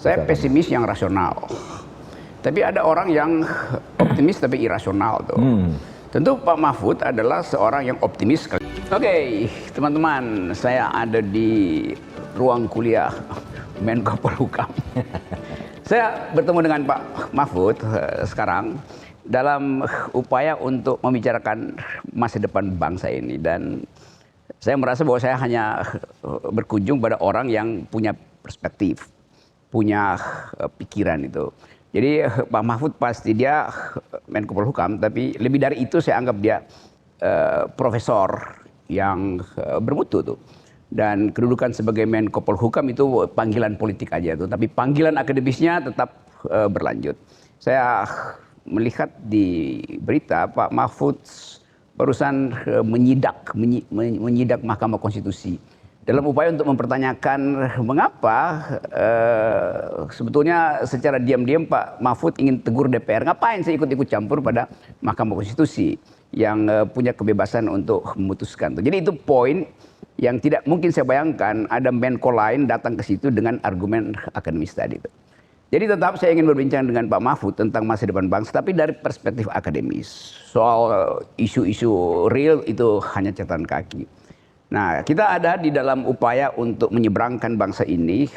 Saya pesimis yang rasional. Tapi ada orang yang optimis tapi irasional tuh. Tentu Pak Mahfud adalah seorang yang optimis. Oke, teman-teman, saya ada di ruang kuliah Menko Polhukam. Saya bertemu dengan Pak Mahfud sekarang dalam upaya untuk membicarakan masa depan bangsa ini, dan saya merasa bahwa saya hanya berkunjung pada orang yang punya perspektif, punya pikiran itu. Jadi Pak Mahfud pasti dia Menko Polhukam, tapi lebih dari itu saya anggap dia profesor yang bermutu tuh. Dan kedudukan sebagai Menko Polhukam itu panggilan politik aja tuh, tapi panggilan akademisnya tetap berlanjut. Saya melihat di berita Pak Mahfud barusan menyidak Mahkamah Konstitusi dalam upaya untuk mempertanyakan mengapa sebetulnya secara diam-diam Pak Mahfud ingin tegur DPR. Ngapain saya ikut-ikut campur pada Mahkamah Konstitusi yang punya kebebasan untuk memutuskan. Jadi itu poin yang tidak mungkin saya bayangkan ada Menko lain datang ke situ dengan argumen akademis tadi. Jadi tetap saya ingin berbincang dengan Pak Mahfud tentang masa depan bangsa, tapi dari perspektif akademis. Soal isu-isu real itu hanya catatan kaki. Nah, kita ada di dalam upaya untuk menyeberangkan bangsa ini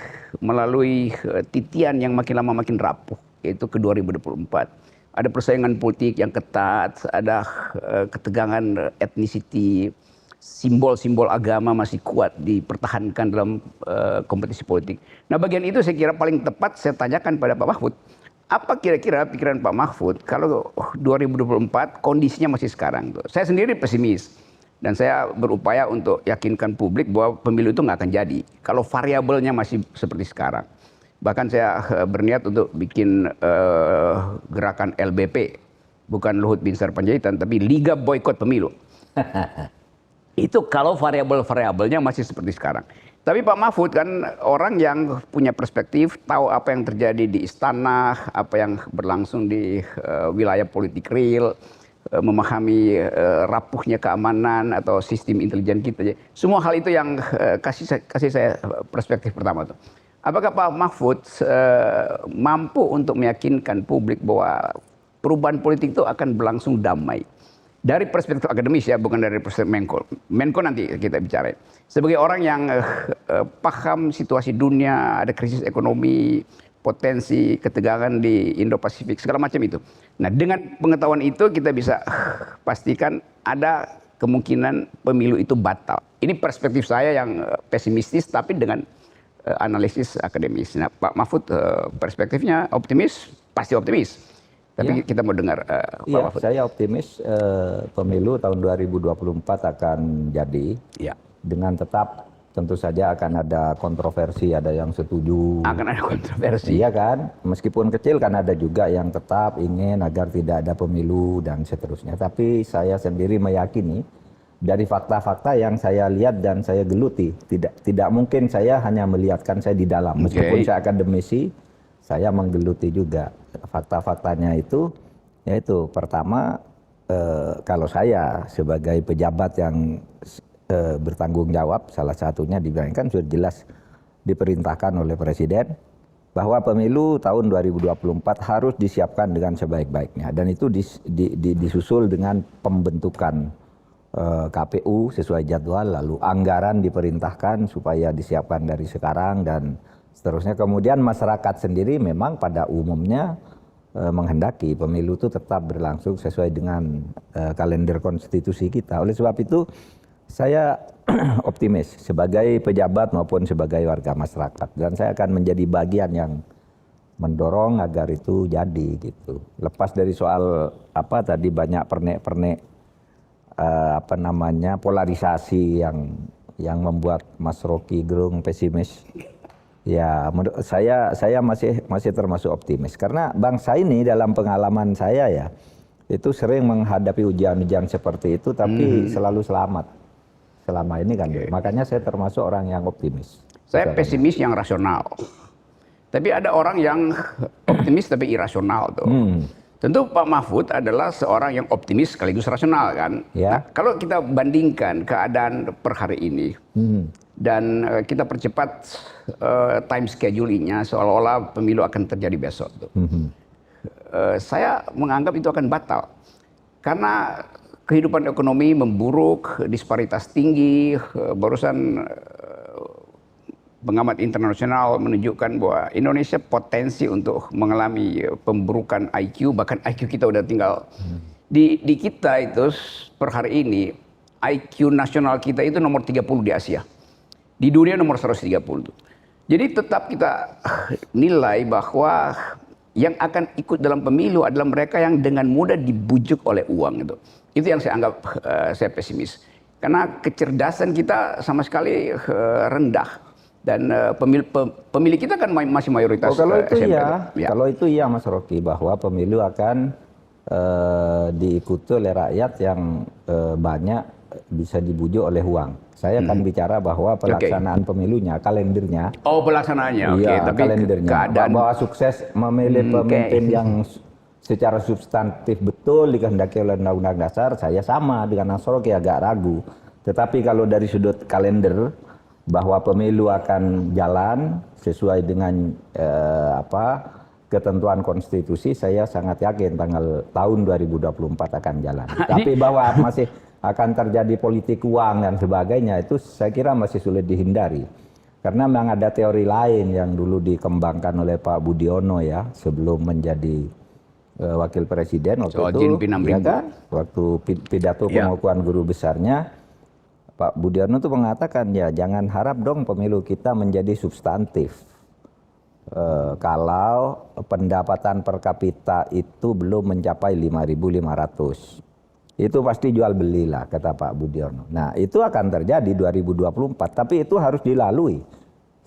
melalui titian yang makin lama makin rapuh, yaitu ke 2024. Ada persaingan politik yang ketat, ada ketegangan etnisiti, simbol-simbol agama masih kuat dipertahankan dalam kompetisi politik. Nah, bagian itu saya kira paling tepat saya tanyakan pada Pak Mahfud. Apa kira-kira pikiran Pak Mahfud kalau 2024 kondisinya masih sekarang tuh? Saya sendiri pesimis. Dan saya berupaya untuk yakinkan publik bahwa pemilu itu nggak akan jadi kalau variabelnya masih seperti sekarang. Bahkan saya berniat untuk bikin gerakan LBP, bukan Luhut Binsar Panjaitan, tapi Liga Boykot Pemilu. Itu kalau variabel-variabelnya masih seperti sekarang. Tapi Pak Mahfud kan orang yang punya perspektif, tahu apa yang terjadi di istana, apa yang berlangsung di wilayah politik real, memahami rapuhnya keamanan atau sistem intelijen kita. Semua hal itu yang kasih saya perspektif pertama tuh. Apakah Pak Mahfud mampu untuk meyakinkan publik bahwa perubahan politik itu akan berlangsung damai? Dari perspektif akademis ya, bukan dari perspektif Menko. Menko nanti kita bicara. Sebagai orang yang paham situasi dunia, ada krisis ekonomi, potensi ketegangan di Indo-Pasifik, segala macam itu. Nah, dengan pengetahuan itu kita bisa pastikan ada kemungkinan pemilu itu batal. Ini perspektif saya yang pesimistis tapi dengan analisis akademis. Nah, Pak Mahfud perspektifnya optimis, pasti optimis. Tapi kita mau dengar Pak Mahfud. Saya optimis pemilu tahun 2024 akan jadi. Ya. Dengan tetap tentu saja akan ada kontroversi, ada yang setuju. Akan ada kontroversi. Iya kan, meskipun kecil kan ada juga yang tetap ingin agar tidak ada pemilu dan seterusnya. Tapi saya sendiri meyakini dari fakta-fakta yang saya lihat dan saya geluti, tidak mungkin saya hanya melihatkan saya di dalam. Meskipun saya akademisi, saya menggeluti juga fakta-faktanya itu. Yaitu pertama, kalau saya sebagai pejabat yang bertanggung jawab, salah satunya dibilangkan sudah jelas diperintahkan oleh Presiden bahwa pemilu tahun 2024 harus disiapkan dengan sebaik-baiknya, dan itu disusul dengan pembentukan KPU sesuai jadwal, lalu anggaran diperintahkan supaya disiapkan dari sekarang dan seterusnya. Kemudian masyarakat sendiri memang pada umumnya menghendaki pemilu itu tetap berlangsung sesuai dengan kalender konstitusi kita. Oleh sebab itu saya optimis sebagai pejabat maupun sebagai warga masyarakat, dan saya akan menjadi bagian yang mendorong agar itu jadi gitu. Lepas dari soal apa tadi banyak pernek-pernek polarisasi yang membuat Mas Rocky Gerung pesimis. Ya, menurut saya masih termasuk optimis karena bangsa ini dalam pengalaman saya ya itu sering menghadapi ujian-ujian seperti itu tapi selalu selamat. Selama ini kan, makanya saya termasuk orang yang optimis. Saya pesimis yang rasional, tapi ada orang yang optimis tapi irasional tuh. Tentu Pak Mahfud adalah seorang yang optimis sekaligus rasional kan. Ya. Nah, kalau kita bandingkan keadaan per hari ini dan kita percepat time schedule-nya seolah-olah pemilu akan terjadi besok tuh. Saya menganggap itu akan batal. Karena kehidupan ekonomi memburuk, disparitas tinggi, barusan pengamat internasional menunjukkan bahwa Indonesia potensi untuk mengalami pemburukan IQ, bahkan IQ kita udah tinggal di kita itu per hari ini IQ nasional kita itu nomor 30 di Asia. Di dunia nomor 130. Jadi tetap kita nilai bahwa yang akan ikut dalam pemilu adalah mereka yang dengan mudah dibujuk oleh uang itu. Itu yang saya anggap saya pesimis. Karena kecerdasan kita sama sekali rendah. Dan pemilih kita kan masih mayoritas kalau itu SMP. ya, kalau itu iya Mas Rocky, bahwa pemilu akan diikuti oleh rakyat yang banyak bisa dibujuk oleh uang. Saya akan bicara bahwa pelaksanaan pemilunya, kalendernya. Oh, pelaksanaannya, oke. Iya, Tapi kalendernya. keadaan Bahwa sukses memilih pemimpin yang secara substantif betul dikehendaki oleh Undang-Undang Dasar, saya sama dengan Mas Rocky, agak ragu. Tetapi kalau dari sudut kalender, bahwa pemilu akan jalan sesuai dengan ketentuan konstitusi, saya sangat yakin tahun 2024 akan jalan. Tapi bahwa masih akan terjadi politik uang dan sebagainya, itu saya kira masih sulit dihindari. Karena memang ada teori lain yang dulu dikembangkan oleh Pak Budiono ya, sebelum menjadi wakil presiden waktu itu, ya kan? Waktu pidato pengukuhan guru besarnya, Pak Budiono itu mengatakan ya jangan harap dong pemilu kita menjadi substantif. Kalau pendapatan per kapita itu belum mencapai 5.500. Itu pasti jual belilah, kata Pak Budiono. Nah itu akan terjadi 2024, tapi itu harus dilalui.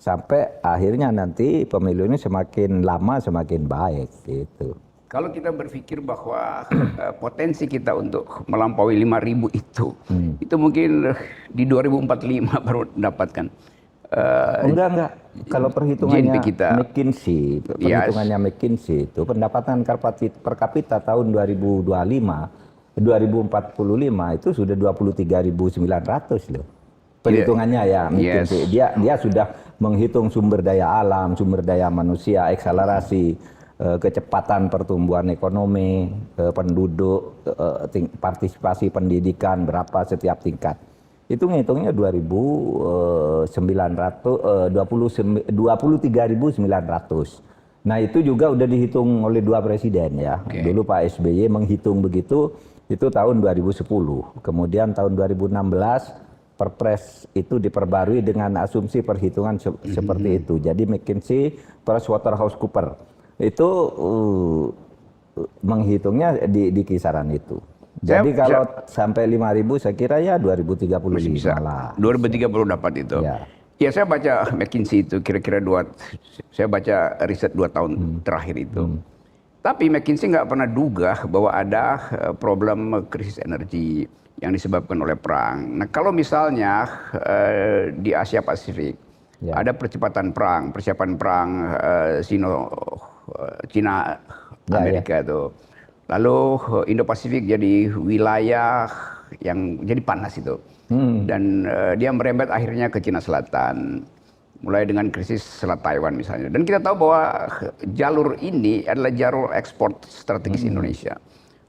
Sampai akhirnya nanti pemilu ini semakin lama semakin baik gitu. Kalau kita berpikir bahwa potensi kita untuk melampaui 5.000 itu mungkin di 2045 baru mendapatkan. Enggak. Kalau perhitungannya kita, McKinsey, McKinsey itu pendapatan per kapita tahun 2045 itu sudah 23.900 loh. Perhitungannya ya McKinsey. Dia sudah menghitung sumber daya alam, sumber daya manusia, akselerasi, kecepatan pertumbuhan ekonomi, penduduk, partisipasi pendidikan berapa setiap tingkat. Itu ngitungnya 23.900. Nah itu juga udah dihitung oleh dua presiden ya. Dulu Pak SBY menghitung begitu, itu tahun 2010. Kemudian tahun 2016 Perpres itu diperbarui dengan asumsi perhitungan seperti itu. Jadi McKinsey PricewaterhouseCoopers itu menghitungnya di kisaran itu. Jadi kalau sampai 5.000 saya kira ya 2035 lah. 2030 dapat itu. Ya saya baca McKinsey itu kira-kira saya baca riset 2 tahun terakhir itu. Tapi McKinsey nggak pernah duga bahwa ada problem krisis energi yang disebabkan oleh perang. Nah kalau misalnya di Asia Pasifik ada percepatan perang, persiapan perang Cina Amerika itu. Lalu Indo-Pasifik jadi wilayah yang jadi panas itu. Dan dia merembet akhirnya ke Cina Selatan. Mulai dengan krisis Selat Taiwan misalnya. Dan kita tahu bahwa jalur ini adalah jalur ekspor strategis Indonesia.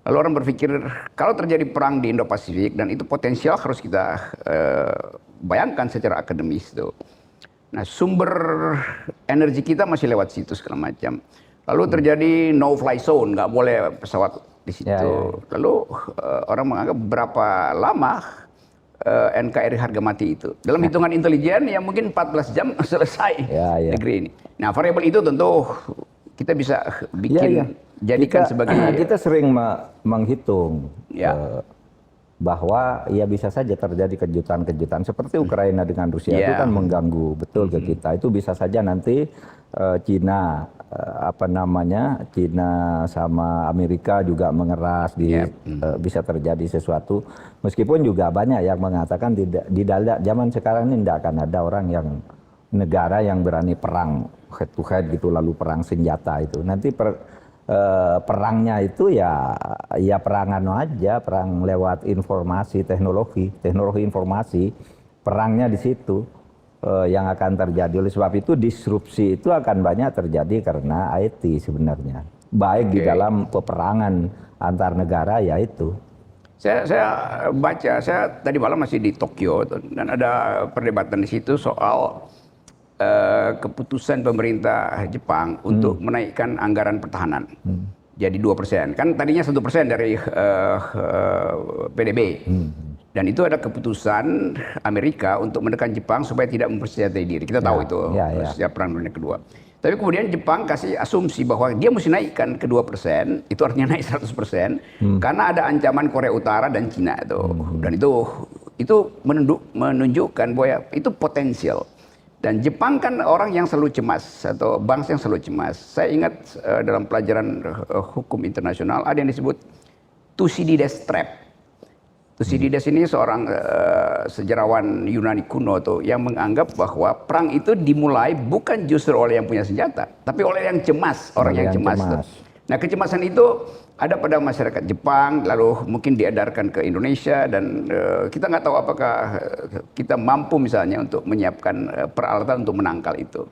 Lalu orang berpikir kalau terjadi perang di Indo-Pasifik dan itu potensial harus kita bayangkan secara akademis itu. Nah sumber energi kita masih lewat situ segala macam. Lalu terjadi no-fly zone, nggak boleh pesawat di situ. Lalu orang menganggap berapa lama NKRI harga mati itu. Dalam hitungan intelijen ya mungkin 14 jam selesai negeri ini. Nah variabel itu tentu kita bisa bikin jadikan sebagai. Kita sering menghitung bahwa ya bisa saja terjadi kejutan-kejutan seperti Ukraina dengan Rusia itu kan mengganggu betul ke kita. Itu bisa saja nanti Cina Cina sama Amerika juga mengeras bisa terjadi sesuatu. Meskipun juga banyak yang mengatakan di zaman sekarang ini tidak akan ada orang negara yang berani perang head to head gitu lalu perang senjata itu. Nanti perangnya itu ya perang aja, perang lewat informasi, teknologi informasi, perangnya di situ yang akan terjadi. Oleh sebab itu disrupsi itu akan banyak terjadi karena IT sebenarnya, baik di dalam peperangan antar negara yaitu. Saya baca, saya tadi malam masih di Tokyo dan ada perdebatan di situ soal keputusan pemerintah Jepang untuk menaikkan anggaran pertahanan jadi 2%. Kan tadinya 1% dari PDB. Dan itu ada keputusan Amerika untuk menekan Jepang supaya tidak mempersenjatai diri. Kita tahu itu sejak Perang Dunia Kedua. Tapi kemudian Jepang kasih asumsi bahwa dia mesti naikkan ke 2%, itu artinya naik 100%, karena ada ancaman Korea Utara dan Cina itu. Dan itu menunjukkan bahwa itu potensial. Dan Jepang kan orang yang selalu cemas, atau bangsa yang selalu cemas. Saya ingat dalam pelajaran hukum internasional ada yang disebut Thucydides trap. Thucydides ini seorang sejarawan Yunani kuno tuh yang menganggap bahwa perang itu dimulai bukan justru oleh yang punya senjata, tapi oleh yang cemas, orang yang cemas. Nah, kecemasan itu ada pada masyarakat Jepang, lalu mungkin diedarkan ke Indonesia, dan kita nggak tahu apakah kita mampu misalnya untuk menyiapkan peralatan untuk menangkal itu.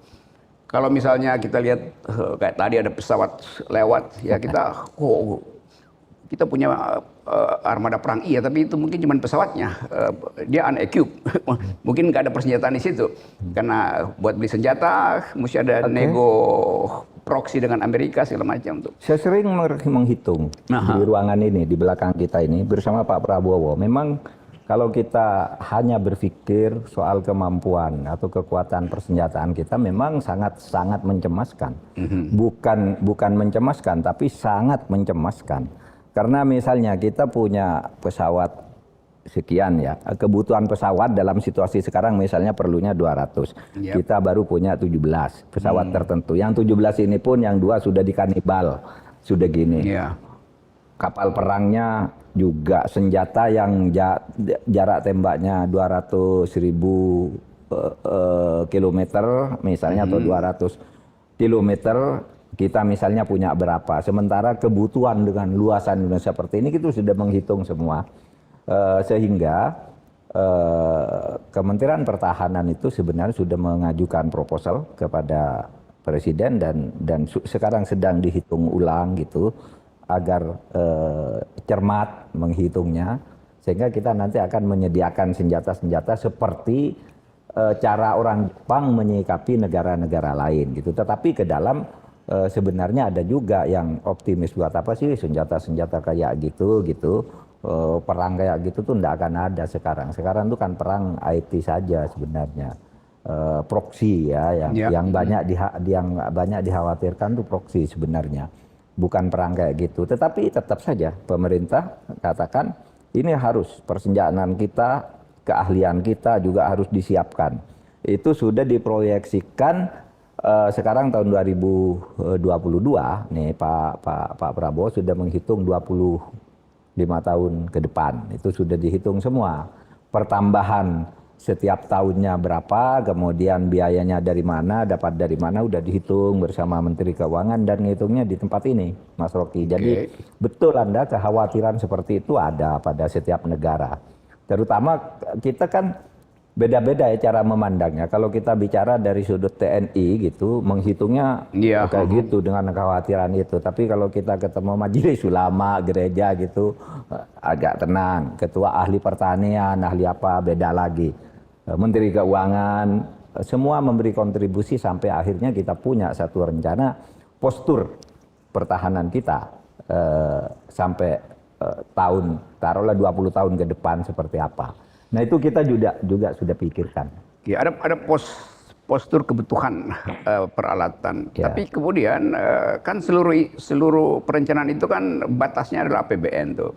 Kalau misalnya kita lihat kayak tadi ada pesawat lewat, ya kita punya armada perang, iya, tapi itu mungkin cuma pesawatnya, dia unequipped, mungkin nggak ada persenjataan di situ, karena buat beli senjata mesti ada nego proxy dengan Amerika segala macam tuh. Saya sering menghitung di ruangan ini, di belakang kita ini bersama Pak Prabowo. Memang kalau kita hanya berpikir soal kemampuan atau kekuatan persenjataan kita, memang sangat mencemaskan. Bukan mencemaskan, tapi sangat mencemaskan. Karena misalnya kita punya pesawat sekian ya, kebutuhan pesawat dalam situasi sekarang misalnya perlunya 200. Kita baru punya 17 pesawat tertentu. Yang 17 ini pun yang 2 sudah dikanibal, sudah gini. Kapal perangnya juga senjata yang jarak tembaknya 200.000 kilometer misalnya, atau 200 kilometer. Kita misalnya punya berapa, sementara kebutuhan dengan luasan Indonesia seperti ini kita sudah menghitung semua, sehingga Kementerian Pertahanan itu sebenarnya sudah mengajukan proposal kepada Presiden dan sekarang sedang dihitung ulang gitu, agar cermat menghitungnya, sehingga kita nanti akan menyediakan senjata-senjata seperti cara orang Jepang menyikapi negara-negara lain gitu. Tetapi ke dalam sebenarnya ada juga yang optimis, buat apa sih senjata-senjata kayak gitu, perang kayak gitu tuh tidak akan ada sekarang. Sekarang tuh kan perang IT saja sebenarnya, proxy ya, yang banyak dikhawatirkan tuh proxy sebenarnya, bukan perang kayak gitu. Tetapi tetap saja pemerintah katakan ini harus persenjataan kita, keahlian kita juga harus disiapkan. Itu sudah diproyeksikan. Sekarang tahun 2022 nih Pak Prabowo sudah menghitung 25 tahun ke depan. Itu sudah dihitung semua. Pertambahan setiap tahunnya berapa, kemudian biayanya dari mana, dapat dari mana, udah dihitung bersama Menteri Keuangan, dan ngitungnya di tempat ini, Mas Rocky. Jadi betul Anda, kekhawatiran seperti itu ada pada setiap negara. Terutama kita kan beda-beda ya cara memandangnya. Kalau kita bicara dari sudut TNI gitu, menghitungnya kayak gitu dengan kekhawatiran itu. Tapi kalau kita ketemu majelis ulama, gereja gitu, agak tenang. Ketua ahli pertanian, ahli apa, beda lagi. Menteri Keuangan, semua memberi kontribusi sampai akhirnya kita punya satu rencana postur pertahanan kita sampai taruhlah 20 tahun ke depan seperti apa. Nah itu kita juga sudah pikirkan. Ya, ada postur kebutuhan peralatan. Tapi kemudian kan seluruh perencanaan itu kan batasnya adalah APBN tuh.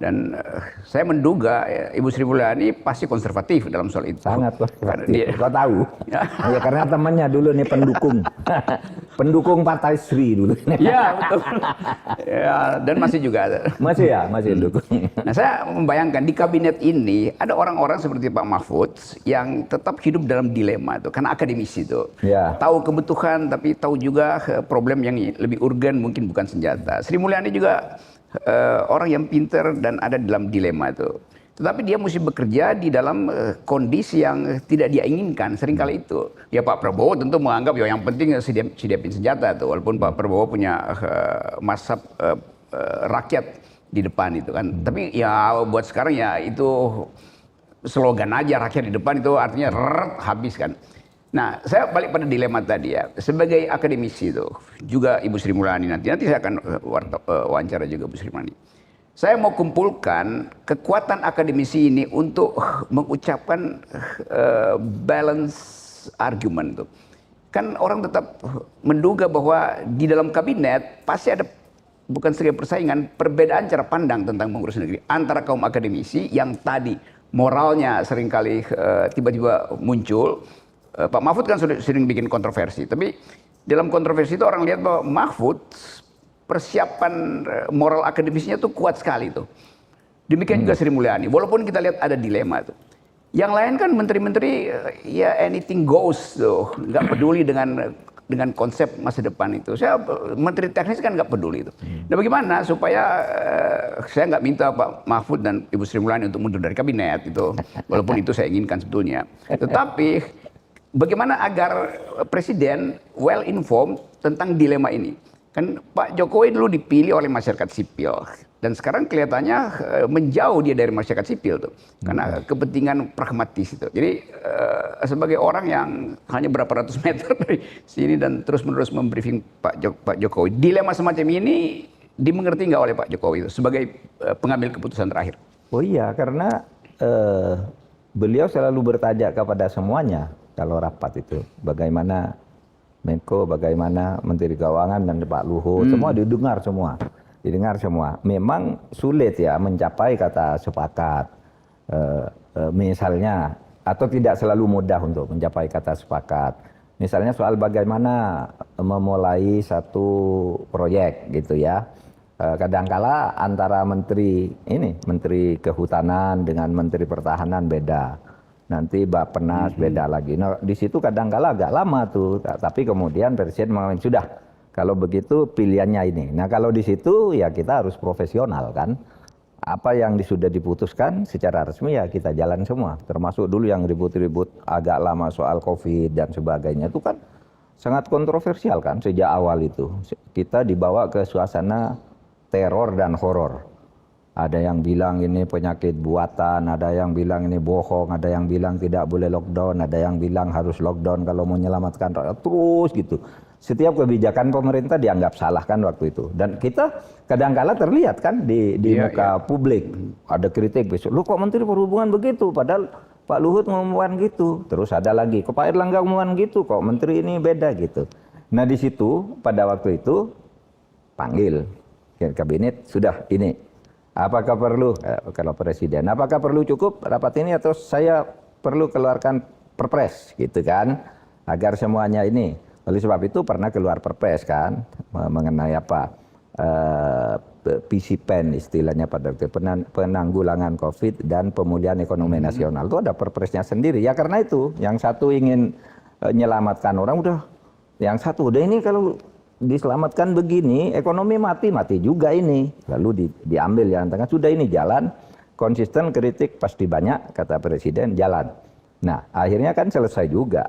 Dan saya menduga Ibu Sri Mulyani pasti konservatif dalam soal itu. Sangat konservatif. Kau tahu? Ya karena temannya dulu nih pendukung Partai Sri dulu. Iya betul. Ya, dan masih juga ada. Masih dukung. Nah saya membayangkan di kabinet ini ada orang-orang seperti Pak Mahfud yang tetap hidup dalam dilema itu, karena akan akademisi itu. Ya. Tahu kebutuhan tapi tahu juga problem yang lebih urgen mungkin bukan senjata. Sri Mulyani juga orang yang pinter dan ada dalam dilema itu. Tetapi dia mesti bekerja di dalam kondisi yang tidak dia inginkan seringkali itu. Ya Pak Prabowo tentu menganggap ya yang penting siapin senjata tuh, walaupun Pak Prabowo punya mazhab rakyat di depan itu kan. Tapi ya buat sekarang ya itu slogan aja, rakyat di depan itu artinya habis kan. Nah, saya balik pada dilema tadi ya. Sebagai akademisi itu juga Ibu Sri Mulyani nanti saya akan wawancara juga Bu Sri Mulyani. Saya mau kumpulkan kekuatan akademisi ini untuk mengucapkan balance argument tuh. Kan orang tetap menduga bahwa di dalam kabinet pasti ada bukan sebagai persaingan, perbedaan cara pandang tentang mengurus negeri antara kaum akademisi yang tadi moralnya seringkali tiba-tiba muncul. Pak Mahfud kan sering bikin kontroversi, tapi dalam kontroversi itu orang lihat bahwa Mahfud persiapan moral akademisnya tuh kuat sekali tuh. Demikian juga Sri Mulyani. Walaupun kita lihat ada dilema tuh. Yang lain kan menteri-menteri ya anything goes tuh, nggak peduli dengan konsep masa depan itu. Saya menteri teknis kan nggak peduli itu. Nah bagaimana supaya saya nggak minta Pak Mahfud dan Ibu Sri Mulyani untuk mundur dari kabinet itu, walaupun itu saya inginkan sebetulnya. Tetapi bagaimana agar presiden well informed tentang dilema ini? Kan Pak Jokowi dulu dipilih oleh masyarakat sipil dan sekarang kelihatannya menjauh dia dari masyarakat sipil tuh karena kepentingan pragmatis itu. Jadi sebagai orang yang hanya berapa ratus meter dari sini dan terus-menerus membriefing Pak Jokowi, dilema semacam ini dimengerti nggak oleh Pak Jokowi itu sebagai pengambil keputusan terakhir? Oh iya, karena beliau selalu bertanya kepada semuanya kalau rapat itu, bagaimana Menko, bagaimana Menteri Keuangan dan Pak Luhut, semua didengar semua. Memang sulit ya mencapai kata sepakat, misalnya, atau tidak selalu mudah untuk mencapai kata sepakat. Misalnya soal bagaimana memulai satu proyek gitu ya. Kadangkala antara Menteri Kehutanan dengan Menteri Pertahanan beda. Nanti Bappenas beda lagi. Nah, di situ kadang-kala agak lama tuh, tapi kemudian Presiden mengatakan sudah, kalau begitu pilihannya ini. Nah, kalau di situ ya kita harus profesional kan. Apa yang sudah diputuskan secara resmi ya kita jalan semua. Termasuk dulu yang ribut-ribut agak lama soal Covid dan sebagainya itu kan sangat kontroversial kan sejak awal itu. Kita dibawa ke suasana teror dan horor. Ada yang bilang ini penyakit buatan, ada yang bilang ini bohong, ada yang bilang tidak boleh lockdown, ada yang bilang harus lockdown kalau mau menyelamatkan rakyat, terus gitu. Setiap kebijakan pemerintah dianggap salah kan waktu itu. Dan kita kadang-kala terlihat kan di muka publik. Ada kritik besok, lu kok Menteri Perhubungan begitu, padahal Pak Luhut ngomongkan gitu. Terus ada lagi, kok Pak Erlangga ngomongkan gitu, kok Menteri ini beda gitu. Nah di situ pada waktu itu panggil kabinet, sudah ini. Apakah perlu, kalau Presiden, apakah perlu cukup rapat ini atau saya perlu keluarkan perpres gitu kan, agar semuanya ini. Oleh sebab itu pernah keluar perpres kan, mengenai apa, PCPEN istilahnya pada waktu penanggulangan COVID dan pemulihan ekonomi nasional. Itu ada perpresnya sendiri, ya karena itu, yang satu ingin menyelamatkan orang, udah, yang satu, udah ini kalau diselamatkan begini, ekonomi mati juga ini. Lalu diambil yang tengah, sudah ini jalan, konsisten kritik pasti banyak, kata Presiden, jalan. Nah, akhirnya kan selesai juga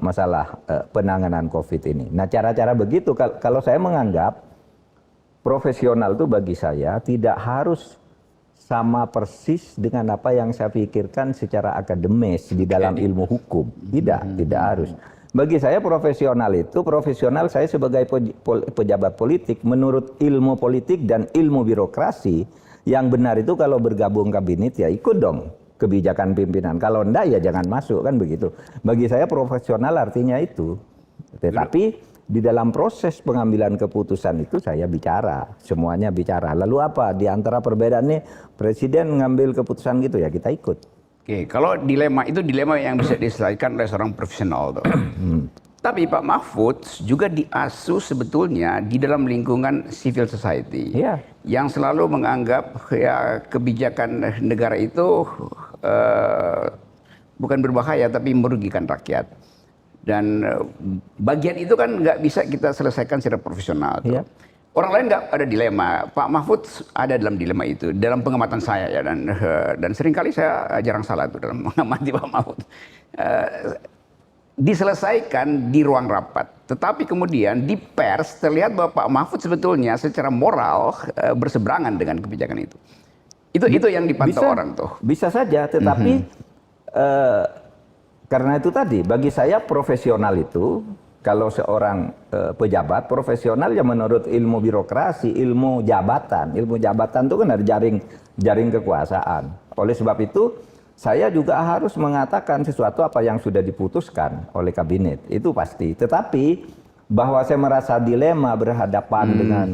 masalah penanganan COVID ini. Nah, cara-cara begitu, kalau saya menganggap profesional itu bagi saya tidak harus sama persis dengan apa yang saya pikirkan secara akademis di dalam ilmu hukum. Tidak harus. Bagi saya profesional saya sebagai pejabat politik menurut ilmu politik dan ilmu birokrasi yang benar itu kalau bergabung kabinet ya ikut dong kebijakan pimpinan. Kalau enggak ya jangan masuk kan begitu. Bagi saya profesional artinya itu. Tetapi di dalam proses pengambilan keputusan itu saya bicara, semuanya bicara. Lalu apa di antara perbedaan nih Presiden mengambil keputusan gitu ya kita ikut. Oke, kalau dilema itu dilema yang bisa diselesaikan oleh seorang profesional tuh. Tapi Pak Mahfud juga diasuh sebetulnya di dalam lingkungan civil society yang selalu menganggap ya kebijakan negara itu bukan berbahaya tapi merugikan rakyat. Dan bagian itu kan nggak bisa kita selesaikan secara profesional. Tuh. Iya. Orang lain nggak ada dilema. Pak Mahfud ada dalam dilema itu, dalam pengamatan saya ya, dan seringkali saya jarang salah tuh dalam mengamati Pak Mahfud. Diselesaikan di ruang rapat, tetapi kemudian di pers terlihat bahwa Pak Mahfud sebetulnya secara moral berseberangan dengan kebijakan itu. Itu yang dipantau orang tuh. Bisa saja, tetapi karena itu tadi, bagi saya profesional itu, kalau seorang pejabat profesional ya menurut ilmu birokrasi, ilmu jabatan itu kan ada jaring kekuasaan. Oleh sebab itu, saya juga harus mengatakan sesuatu apa yang sudah diputuskan oleh kabinet, itu pasti. Tetapi bahwa saya merasa dilema berhadapan dengan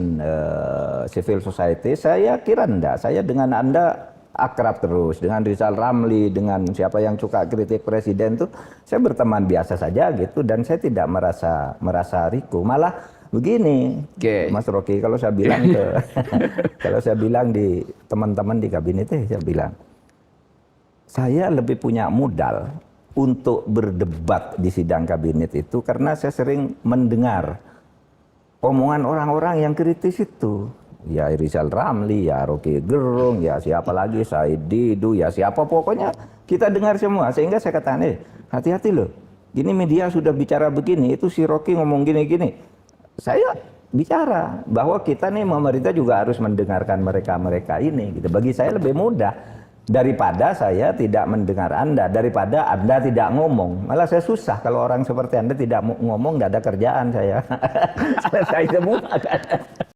civil society, saya kira enggak. Saya dengan Anda akrab terus, dengan Rizal Ramli, dengan siapa yang suka kritik presiden tuh, saya berteman biasa saja gitu, dan saya tidak merasa riku. Malah begini, Mas Rocky, kalau saya bilang kalau saya bilang di teman-teman di kabinet, saya bilang, saya lebih punya modal untuk berdebat di sidang kabinet itu karena saya sering mendengar omongan orang-orang yang kritis itu. Ya Rizal Ramli, ya Rocky Gerung, ya siapa lagi, Said Didu, ya siapa, pokoknya kita dengar semua. Sehingga saya katakan, hati-hati loh, gini media sudah bicara begini, itu si Rocky ngomong gini-gini. Saya bicara bahwa kita nih pemerintah juga harus mendengarkan mereka-mereka ini. Gitu. Bagi saya lebih mudah daripada saya tidak mendengar Anda, daripada Anda tidak ngomong. Malah saya susah kalau orang seperti Anda tidak ngomong, nggak ada kerjaan saya. Selesai semua kan.